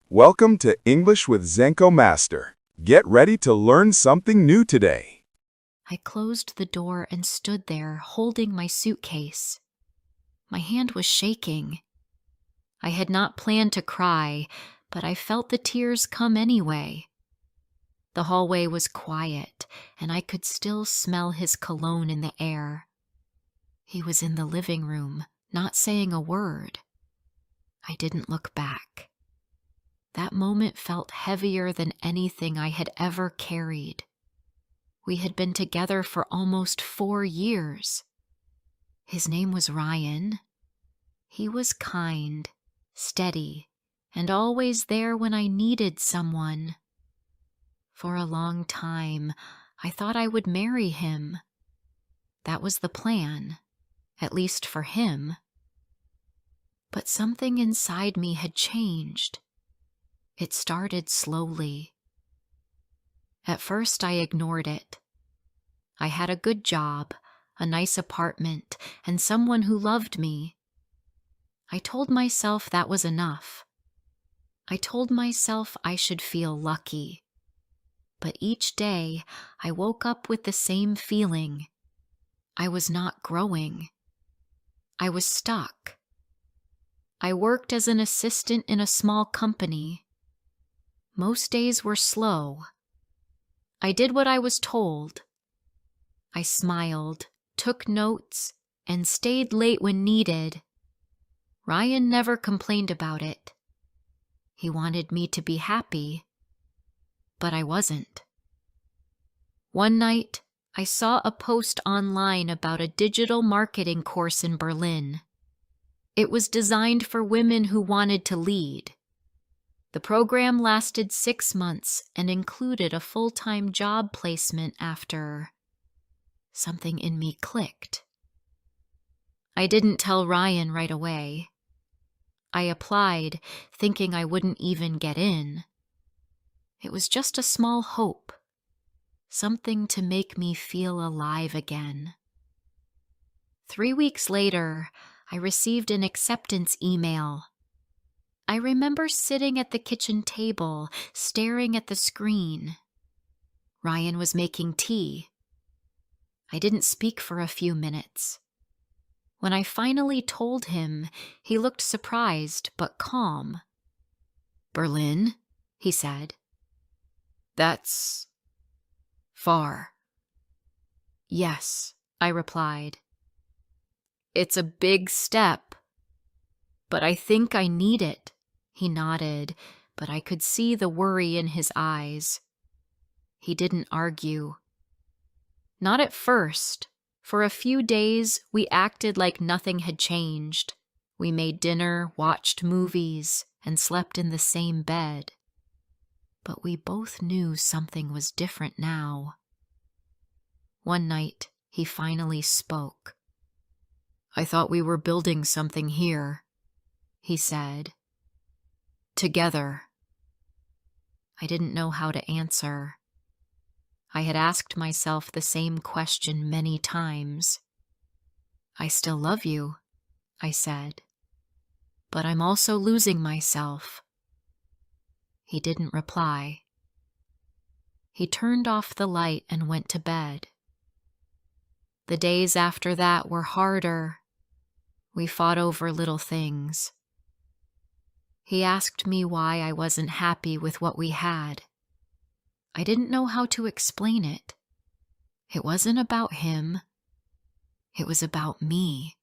Welcome to English with Zenko Master. Get ready to learn something new today. I closed the door and stood there, holding my suitcase. My hand was shaking. I had not planned to cry, but I felt the tears come anyway. The hallway was quiet, and I could still smell his cologne in the air. He was in the living room, not saying a word. I didn't look back. That moment felt heavier than anything I had ever carried. We had been together for almost 4 years. His name was Ryan. He was kind, steady, and always there when I needed someone. For a long time, I thought I would marry him. That was the plan, at least for him. But something inside me had changed. It started slowly. At first, I ignored it. I had a good job, a nice apartment, and someone who loved me. I told myself that was enough. I told myself I should feel lucky. But each day, I woke up with the same feeling. I was not growing. I was stuck. I worked as an assistant in a small company. Most days were slow. I did what I was told. I smiled, took notes, and stayed late when needed. Ryan never complained about it. He wanted me to be happy, but I wasn't. One night, I saw a post online about a digital marketing course in Berlin. It was designed for women who wanted to lead. The program lasted 6 months and included a full-time job placement after. Something in me clicked. I didn't tell Ryan right away. I applied, thinking I wouldn't even get in. It was just a small hope, something to make me feel alive again. 3 weeks later, I received an acceptance email. I remember sitting at the kitchen table, staring at the screen. Ryan was making tea. I didn't speak for a few minutes. When I finally told him, he looked surprised but calm. "Berlin?" he said. "That's far." "Yes," I replied. "It's a big step, but I think I need it." He nodded, but I could see the worry in his eyes. He didn't argue. Not at first. For a few days, we acted like nothing had changed. We made dinner, watched movies, and slept in the same bed. But we both knew something was different now. One night, he finally spoke. "I thought we were building something here," he said. "Together." I didn't know how to answer. I had asked myself the same question many times. "I still love you," I said, "but I'm also losing myself." He didn't reply. He turned off the light and went to bed. The days after that were harder. We fought over little things. He asked me why I wasn't happy with what we had. I didn't know how to explain it. It wasn't about him. It was about me.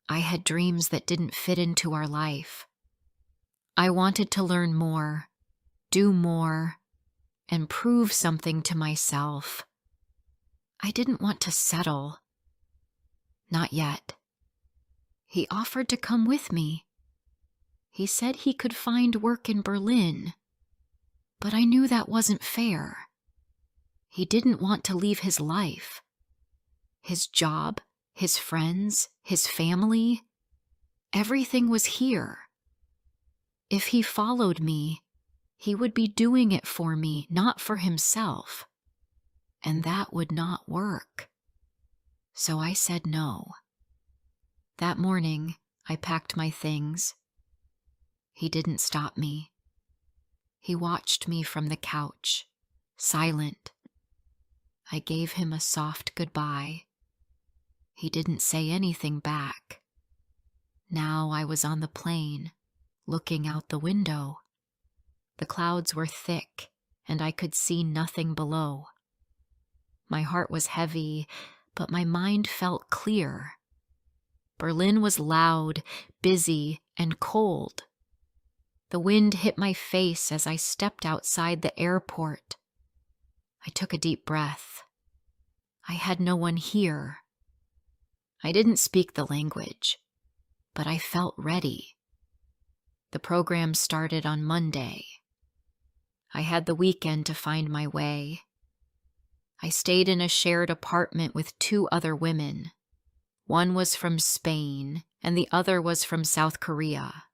I had dreams that didn't fit into our life. I wanted to learn more, do more, and prove something to myself. I didn't want to settle. Not yet. He offered to come with me. He said he could find work in Berlin, but I knew that wasn't fair. He didn't want to leave his life. His job, his friends, his family, everything was here. If he followed me, he would be doing it for me, not for himself. And that would not work. So I said no. That morning, I packed my things. He didn't stop me. He watched me from the couch, silent. I gave him a soft goodbye. He didn't say anything back. Now I was on the plane, looking out the window. The clouds were thick, and I could see nothing below. My heart was heavy, but my mind felt clear. Berlin was loud, busy, and cold. The wind hit my face as I stepped outside the airport. I took a deep breath. I had no one here. I didn't speak the language, but I felt ready. The program started on Monday. I had the weekend to find my way. I stayed in a shared apartment with 2 other women. One was from Spain, and the other was from South Korea.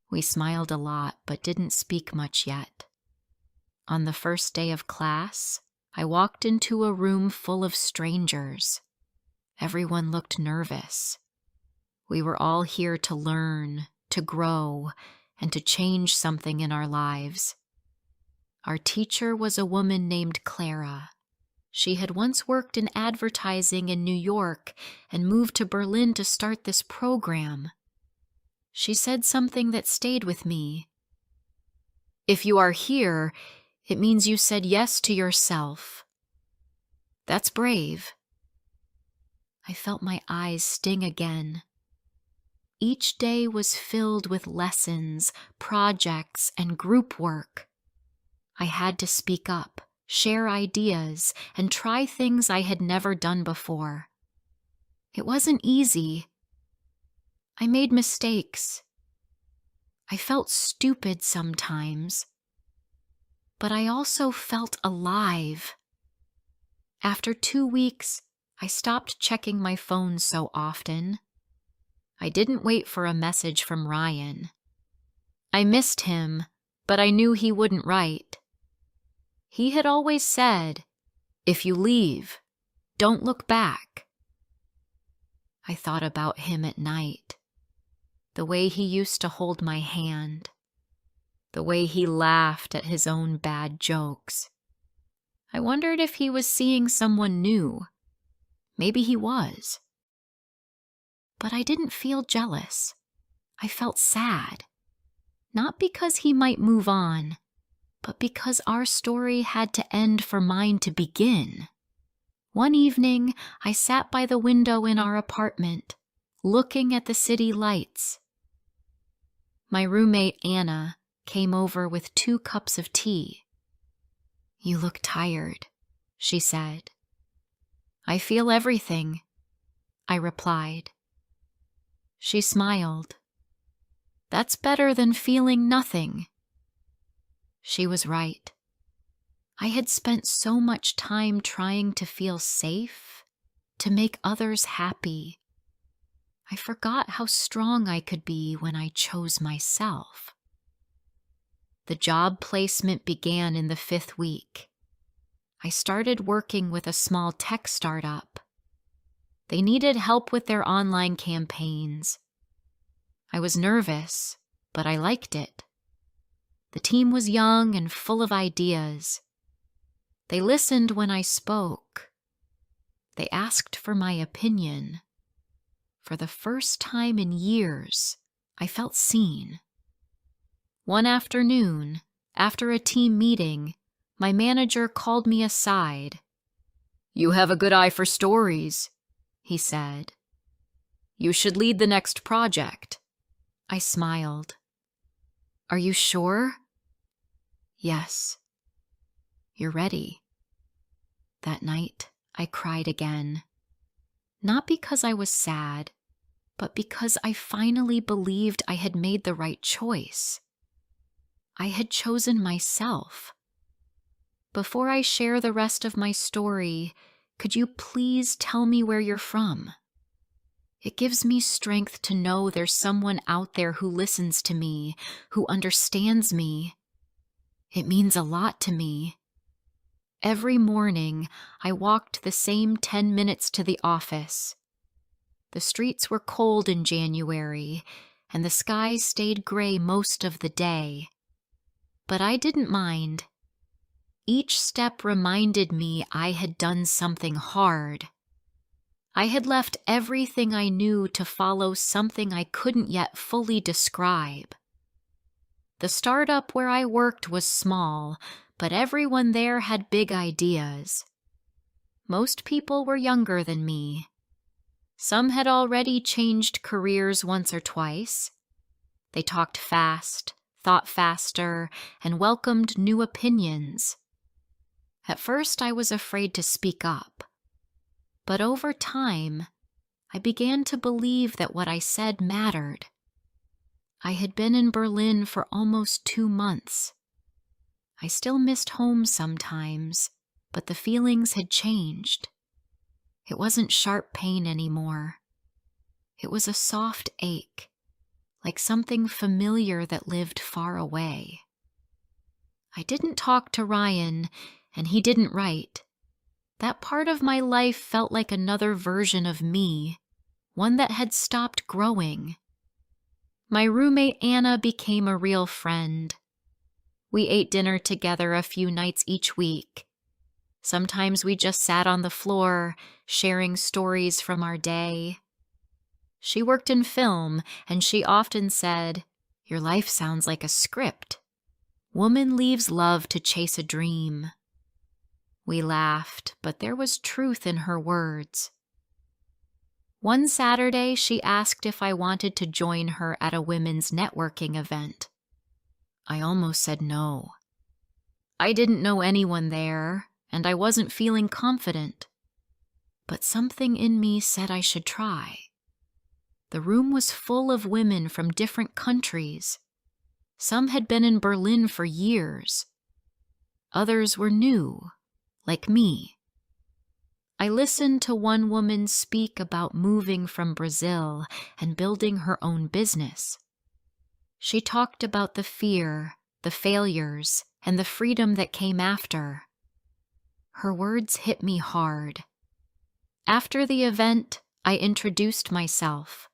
We smiled a lot, but didn't speak much yet. On the first day of class, I walked into a room full of strangers. Everyone looked nervous. We were all here to learn, to grow, and to change something in our lives. Our teacher was a woman named Clara. She had once worked in advertising in New York and moved to Berlin to start this program. She said something that stayed with me. "If you are here, it means you said yes to yourself. That's brave." I felt my eyes sting again. Each day was filled with lessons, projects, and group work. I had to speak up, share ideas, and try things I had never done before. It wasn't easy. I made mistakes. I felt stupid sometimes. But I also felt alive. After 2 weeks, I stopped checking my phone so often. I didn't wait for a message from Ryan. I missed him, but I knew he wouldn't write. He had always said, "If you leave, don't look back." I thought about him at night, the way he used to hold my hand, the way he laughed at his own bad jokes. I wondered if he was seeing someone new. Maybe he was. But I didn't feel jealous. I felt sad. Not because he might move on, but because our story had to end for mine to begin. One evening, I sat by the window in our apartment, looking at the city lights. My roommate, Anna, came over with 2 cups of tea. "You look tired," she said. "I feel everything," I replied. She smiled. "That's better than feeling nothing." She was right. I had spent so much time trying to feel safe, to make others happy. I forgot how strong I could be when I chose myself. The job placement began in the 5th week. I started working with a small tech startup. They needed help with their online campaigns. I was nervous, but I liked it. The team was young and full of ideas. They listened when I spoke. They asked for my opinion. For the first time in years, I felt seen. One afternoon, after a team meeting, my manager called me aside. "You have a good eye for stories," he said. "You should lead the next project." I smiled. "Are you sure?" "Yes." "You're ready." That night, I cried again. Not because I was sad, but because I finally believed I had made the right choice. I had chosen myself. Before I share the rest of my story, could you please tell me where you're from? It gives me strength to know there's someone out there who listens to me, who understands me. It means a lot to me. Every morning, I walked the same 10 minutes to the office. The streets were cold in January, and the sky stayed gray most of the day. but I didn't mind. Each step reminded me I had done something hard. I had left everything I knew to follow something I couldn't yet fully describe. The startup where I worked was small, but everyone there had big ideas. Most people were younger than me. Some had already changed careers once or twice. They talked fast, thought faster, and welcomed new opinions. At first, I was afraid to speak up. But over time, I began to believe that what I said mattered. I had been in Berlin for almost 2 months. I still missed home sometimes, but the feelings had changed. It wasn't sharp pain anymore. It was a soft ache, like something familiar that lived far away. I didn't talk to Ryan, and he didn't write. That part of my life felt like another version of me, one that had stopped growing. My roommate Anna became a real friend. We ate dinner together a few nights each week. Sometimes we just sat on the floor, sharing stories from our day. She worked in film, and she often said, "Your life sounds like a script. Woman leaves love to chase a dream." We laughed, but there was truth in her words. One Saturday, she asked if I wanted to join her at a women's networking event. I almost said no. I didn't know anyone there, and I wasn't feeling confident. But something in me said I should try. The room was full of women from different countries. Some had been in Berlin for years. Others were new, like me. I listened to one woman speak about moving from Brazil and building her own business. She talked about the fear, the failures, and the freedom that came after. Her words hit me hard. After the event, I introduced myself.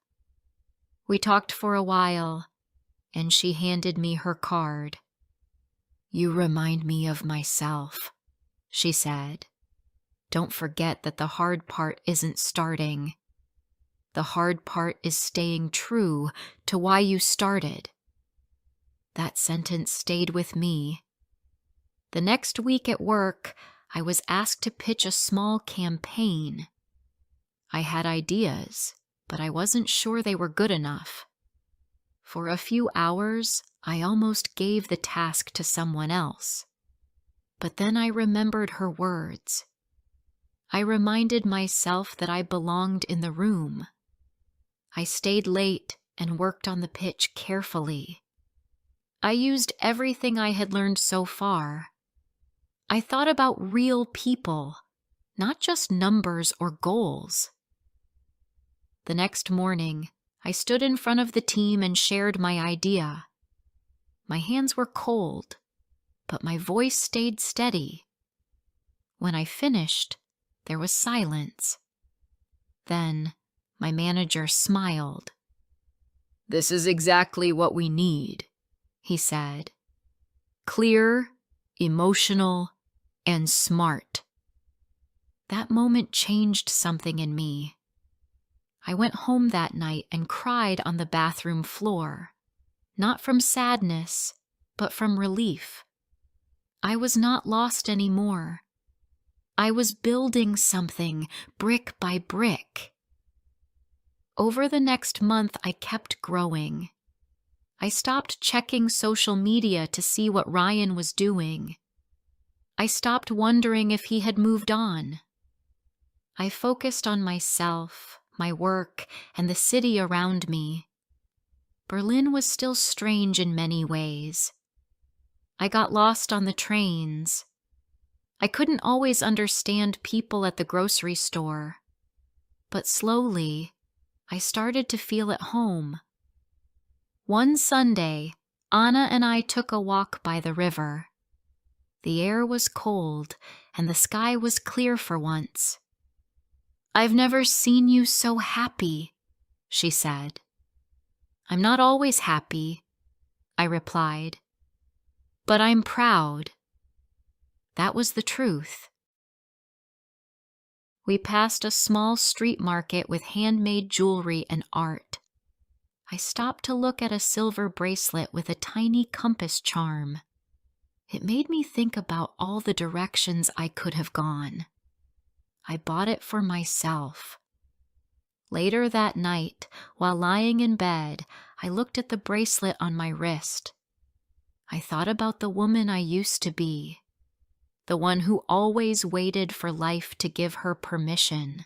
We talked for a while, and she handed me her card. "You remind me of myself," she said. "Don't forget that the hard part isn't starting. The hard part is staying true to why you started." That sentence stayed with me. The next week at work, I was asked to pitch a small campaign. I had ideas, but I wasn't sure they were good enough. For a few hours, I almost gave the task to someone else. But then I remembered her words. I reminded myself that I belonged in the room. I stayed late and worked on the pitch carefully. I used everything I had learned so far. I thought about real people, not just numbers or goals. The next morning, I stood in front of the team and shared my idea. My hands were cold, but my voice stayed steady. When I finished, there was silence. Then my manager smiled. "This is exactly what we need," he said. "Clear, emotional, and smart." That moment changed something in me. I went home that night and cried on the bathroom floor, not from sadness, but from relief. I was not lost anymore. I was building something brick by brick. Over the next month, I kept growing. I stopped checking social media to see what Ryan was doing. I stopped wondering if he had moved on. I focused on myself, my work, and the city around me. Berlin was still strange in many ways. I got lost on the trains. I couldn't always understand people at the grocery store. But slowly, I started to feel at home. One Sunday, Anna and I took a walk by the river. The air was cold, and the sky was clear for once. "I've never seen you so happy," she said. "I'm not always happy," I replied. But I'm proud. That was the truth. We passed a small street market with handmade jewelry and art. I stopped to look at a silver bracelet with a tiny compass charm. It made me think about all the directions I could have gone. I bought it for myself. Later that night, while lying in bed, I looked at the bracelet on my wrist. I thought about the woman I used to be, the one who always waited for life to give her permission.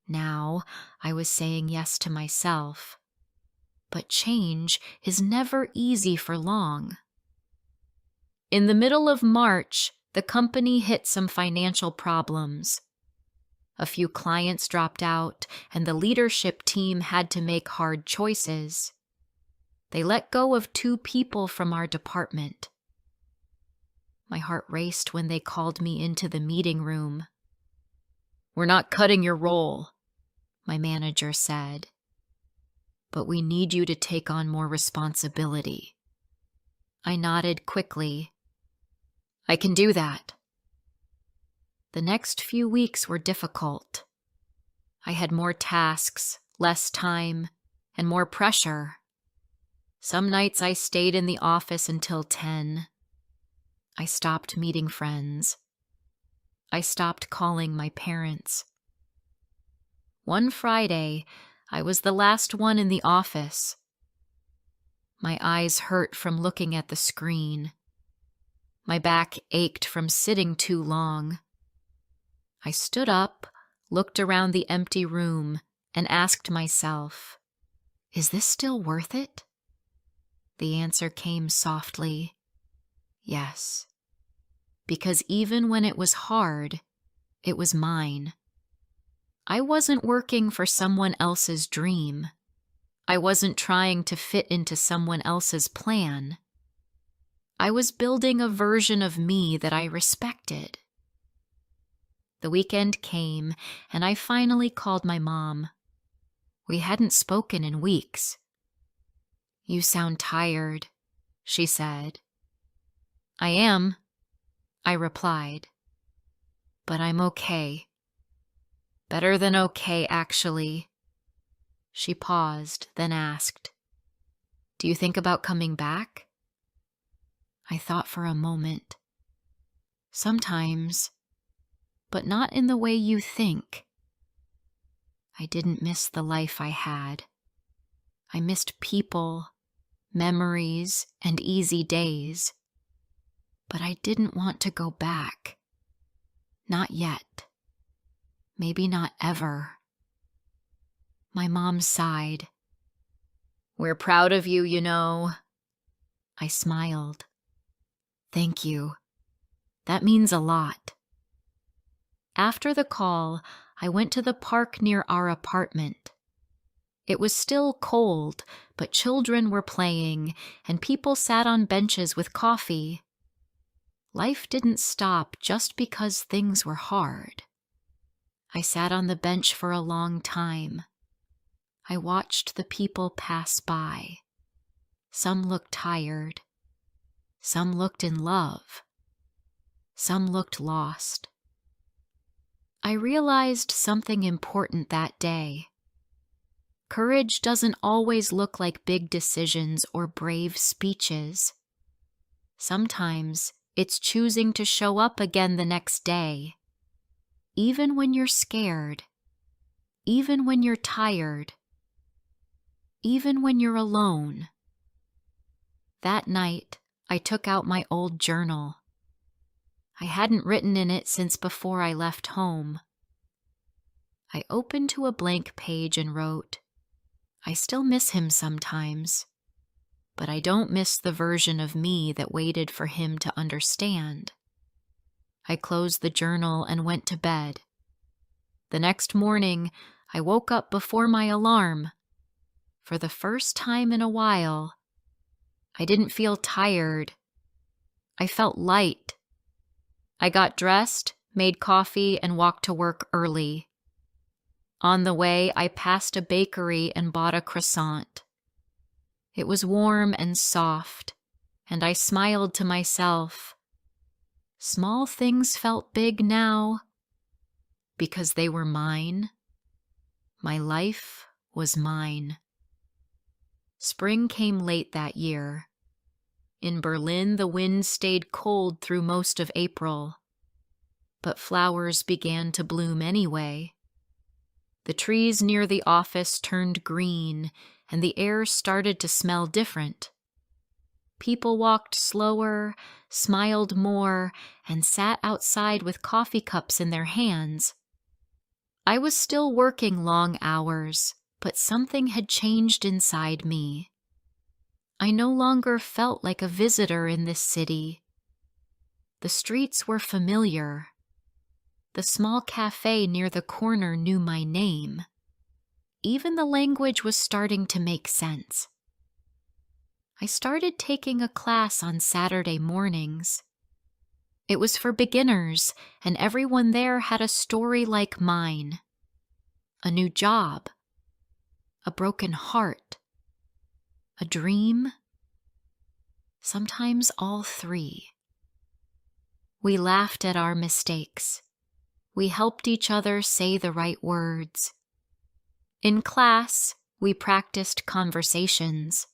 Now I was saying yes to myself. But change is never easy for long. In the middle of March, the company hit some financial problems. A few clients dropped out, and the leadership team had to make hard choices. They let go of 2 people from our department. My heart raced when they called me into the meeting room. "We're not cutting your role," my manager said. "But we need you to take on more responsibility." I nodded quickly. "I can do that." The next few weeks were difficult. I had more tasks, less time, and more pressure. Some nights I stayed in the office until 10. I stopped meeting friends. I stopped calling my parents. One Friday, I was the last one in the office. My eyes hurt from looking at the screen. My back ached from sitting too long. I stood up, looked around the empty room, and asked myself, "Is this still worth it?" The answer came softly, yes. Because even when it was hard, it was mine. I wasn't working for someone else's dream. I wasn't trying to fit into someone else's plan. I was building a version of me that I respected. The weekend came, and I finally called my mom. We hadn't spoken in weeks. "You sound tired," she said. "I am," I replied. "But I'm okay. Better than okay, actually." She paused, then asked, "Do you think about coming back?" I thought for a moment. "Sometimes, but not in the way you think." I didn't miss the life I had. I missed people, memories, and easy days. But I didn't want to go back. Not yet. Maybe not ever. My mom sighed. "We're proud of you, you know." I smiled. "Thank you. That means a lot." After the call, I went to the park near our apartment. It was still cold, but children were playing, and people sat on benches with coffee. Life didn't stop just because things were hard. I sat on the bench for a long time. I watched the people pass by. Some looked tired. Some looked in love. Some looked lost. I realized something important that day. Courage doesn't always look like big decisions or brave speeches. Sometimes it's choosing to show up again the next day, even when you're scared, even when you're tired, even when you're alone. That night, I took out my old journal. I hadn't written in it since before I left home. I opened to a blank page and wrote, "I still miss him sometimes, but I don't miss the version of me that waited for him to understand." I closed the journal and went to bed. The next morning, I woke up before my alarm. For the first time in a while, I didn't feel tired. I felt light. I got dressed, made coffee, and walked to work early. On the way, I passed a bakery and bought a croissant. It was warm and soft, and I smiled to myself. Small things felt big now because they were mine. My life was mine. Spring came late that year. In Berlin, the wind stayed cold through most of April, but flowers began to bloom anyway. The trees near the office turned green, and the air started to smell different. People walked slower, smiled more, and sat outside with coffee cups in their hands. I was still working long hours, but something had changed inside me. I no longer felt like a visitor in this city. The streets were familiar. The small cafe near the corner knew my name. Even the language was starting to make sense. I started taking a class on Saturday mornings. It was for beginners, and everyone there had a story like mine. A new job. A broken heart. A dream. Sometimes all three. We laughed at our mistakes. We helped each other say the right words. In class, we practiced conversations.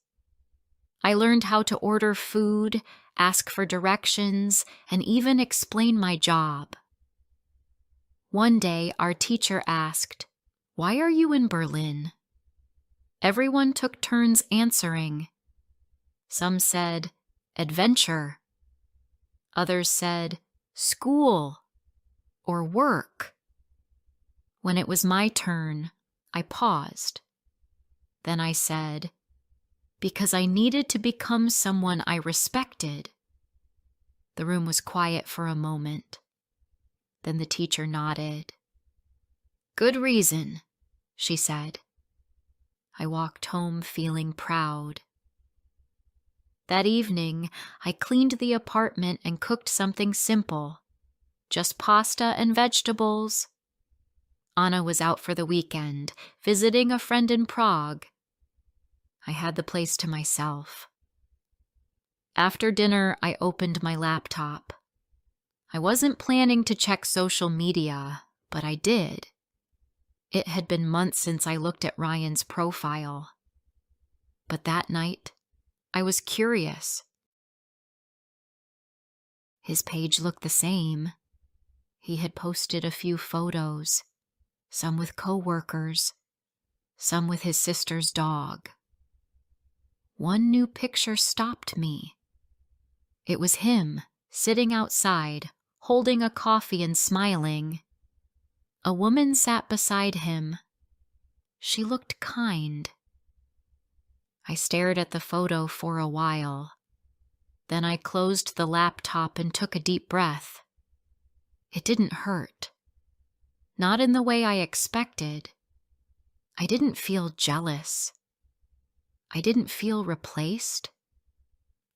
I learned how to order food, ask for directions, and even explain my job. One day, our teacher asked, "Why are you in Berlin?" Everyone took turns answering. Some said, "Adventure." Others said, "School," or "Work." When it was my turn, I paused. Then I said, "Because I needed to become someone I respected." The room was quiet for a moment. Then the teacher nodded. "Good reason," she said. I walked home feeling proud. That evening, I cleaned the apartment and cooked something simple. Just pasta and vegetables. Anna was out for the weekend, visiting a friend in Prague. I had the place to myself. After dinner, I opened my laptop. I wasn't planning to check social media, but I did. It had been months since I looked at Ryan's profile. But that night, I was curious. His page looked the same. He had posted a few photos, some with coworkers, some with his sister's dog. One new picture stopped me. It was him, sitting outside, holding a coffee and smiling. A woman sat beside him. She looked kind. I stared at the photo for a while. Then I closed the laptop and took a deep breath. It didn't hurt. Not in the way I expected. I didn't feel jealous. I didn't feel replaced.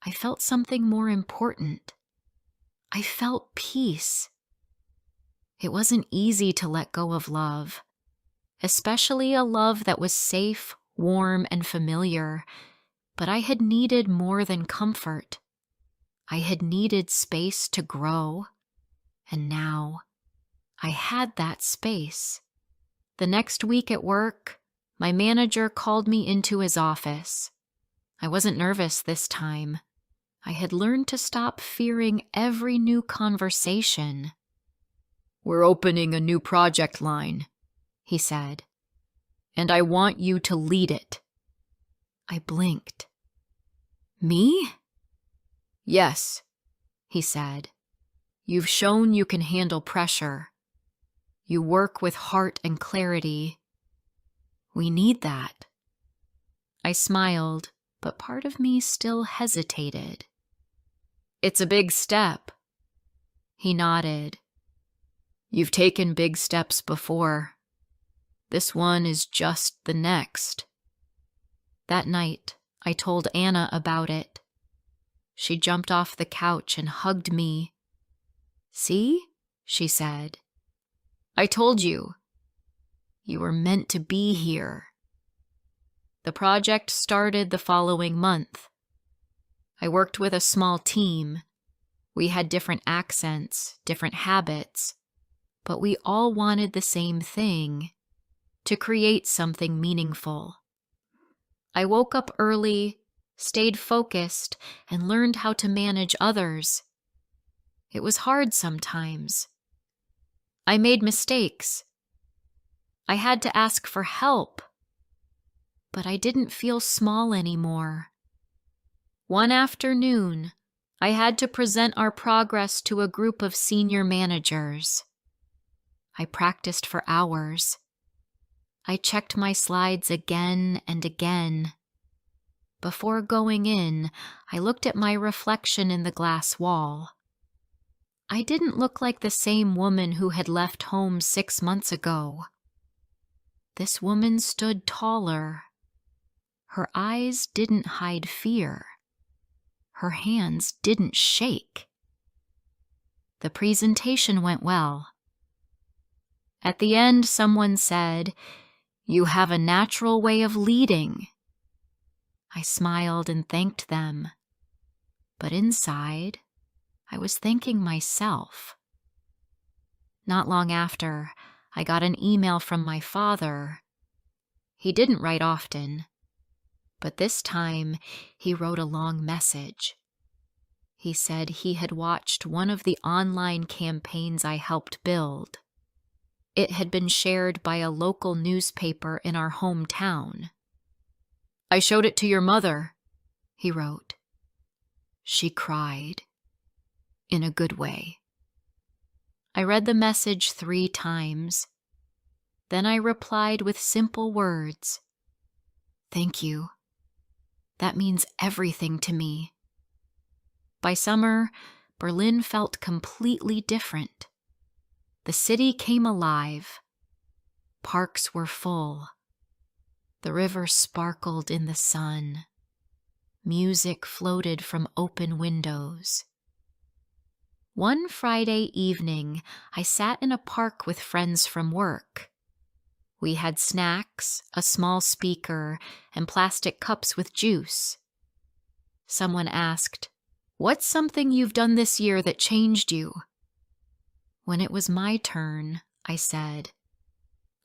I felt something more important. I felt peace. It wasn't easy to let go of love, especially a love that was safe, warm, and familiar, but I had needed more than comfort. I had needed space to grow, and now I had that space. The next week at work, my manager called me into his office. I wasn't nervous this time. I had learned to stop fearing every new conversation. "We're opening a new project line," he said, "and I want you to lead it." I blinked. "Me?" "Yes," he said. "You've shown you can handle pressure. You work with heart and clarity. We need that." I smiled, but part of me still hesitated. "It's a big step." He nodded. "You've taken big steps before. This one is just the next." That night, I told Anna about it. She jumped off the couch and hugged me. "See?" she said. "I told you. You were meant to be here." The project started the following month. I worked with a small team. We had different accents, different habits, but we all wanted the same thing: to create something meaningful. I woke up early, stayed focused, and learned how to manage others. It was hard sometimes. I made mistakes. I had to ask for help. But I didn't feel small anymore. One afternoon, I had to present our progress to a group of senior managers. I practiced for hours. I checked my slides again and again. Before going in, I looked at my reflection in the glass wall. I didn't look like the same woman who had left home 6 months ago. This woman stood taller. Her eyes didn't hide fear. Her hands didn't shake. The presentation went well. At the end, someone said, "You have a natural way of leading." I smiled and thanked them. But inside, I was thanking myself. Not long after, I got an email from my father. He didn't write often, but this time he wrote a long message. He said he had watched one of the online campaigns I helped build. It had been shared by a local newspaper in our hometown. "I showed it to your mother," he wrote. She cried. In a good way. I read the message 3 times. Then I replied with simple words. "Thank you. That means everything to me." By summer, Berlin felt completely different. The city came alive. Parks were full. The river sparkled in the sun. Music floated from open windows. One Friday evening, I sat in a park with friends from work. We had snacks, a small speaker, and plastic cups with juice. Someone asked, "What's something you've done this year that changed you?" When it was my turn, I said,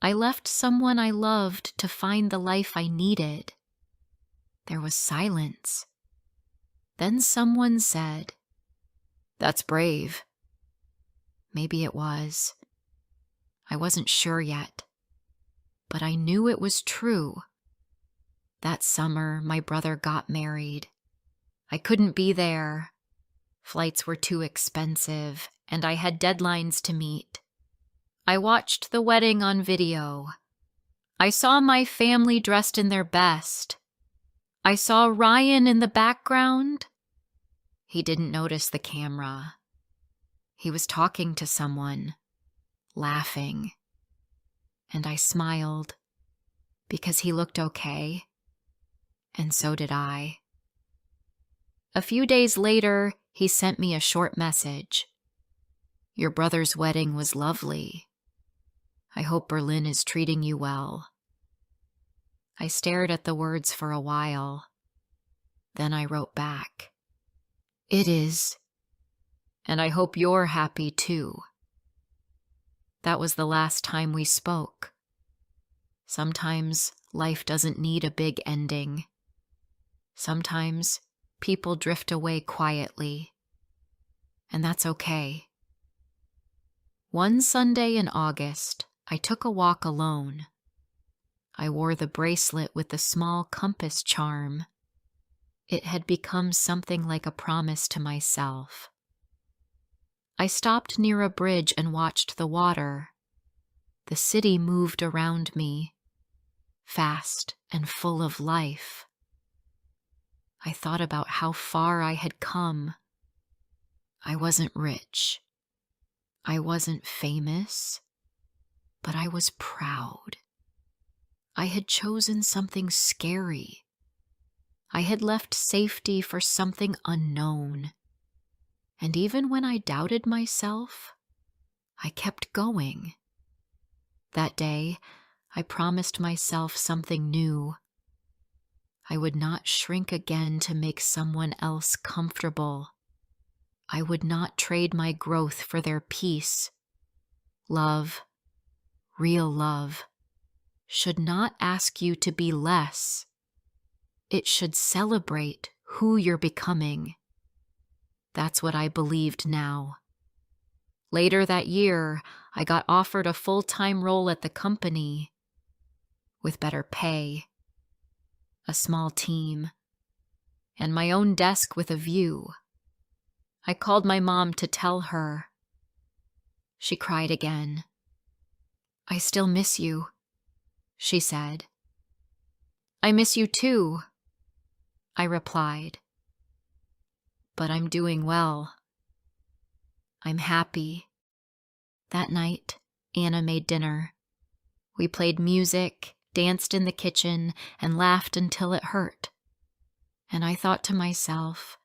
"I left someone I loved to find the life I needed." There was silence. Then someone said, "That's brave." Maybe it was. I wasn't sure yet. But I knew it was true. That summer, my brother got married. I couldn't be there. Flights were too expensive, and I had deadlines to meet. I watched the wedding on video. I saw my family dressed in their best. I saw Ryan in the background. He didn't notice the camera. He was talking to someone, laughing. And I smiled, because he looked okay, and so did I. A few days later, he sent me a short message. "Your brother's wedding was lovely. I hope Berlin is treating you well." I stared at the words for a while. Then I wrote back, "It is. And I hope you're happy too." That was the last time we spoke. Sometimes life doesn't need a big ending. Sometimes people drift away quietly. And that's okay. One Sunday in August, I took a walk alone. I wore the bracelet with the small compass charm. It had become something like a promise to myself. I stopped near a bridge and watched the water. The city moved around me, fast and full of life. I thought about how far I had come. I wasn't rich. I wasn't famous, but I was proud. I had chosen something scary. I had left safety for something unknown. And even when I doubted myself, I kept going. That day, I promised myself something new. I would not shrink again to make someone else comfortable. I would not trade my growth for their peace. Love, real love, should not ask you to be less. It should celebrate who you're becoming. That's what I believed now. Later that year, I got offered a full-time role at the company with better pay, a small team, and my own desk with a view. I called my mom to tell her. She cried again. "I still miss you," she said. "I miss you too," I replied. "But I'm doing well. I'm happy." That night, Anna made dinner. We played music, danced in the kitchen, and laughed until it hurt. And I thought to myself,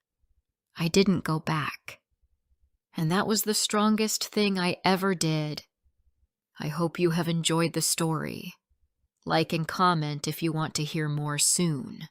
I didn't go back. And that was the strongest thing I ever did. I hope you have enjoyed the story. Like and comment if you want to hear more soon.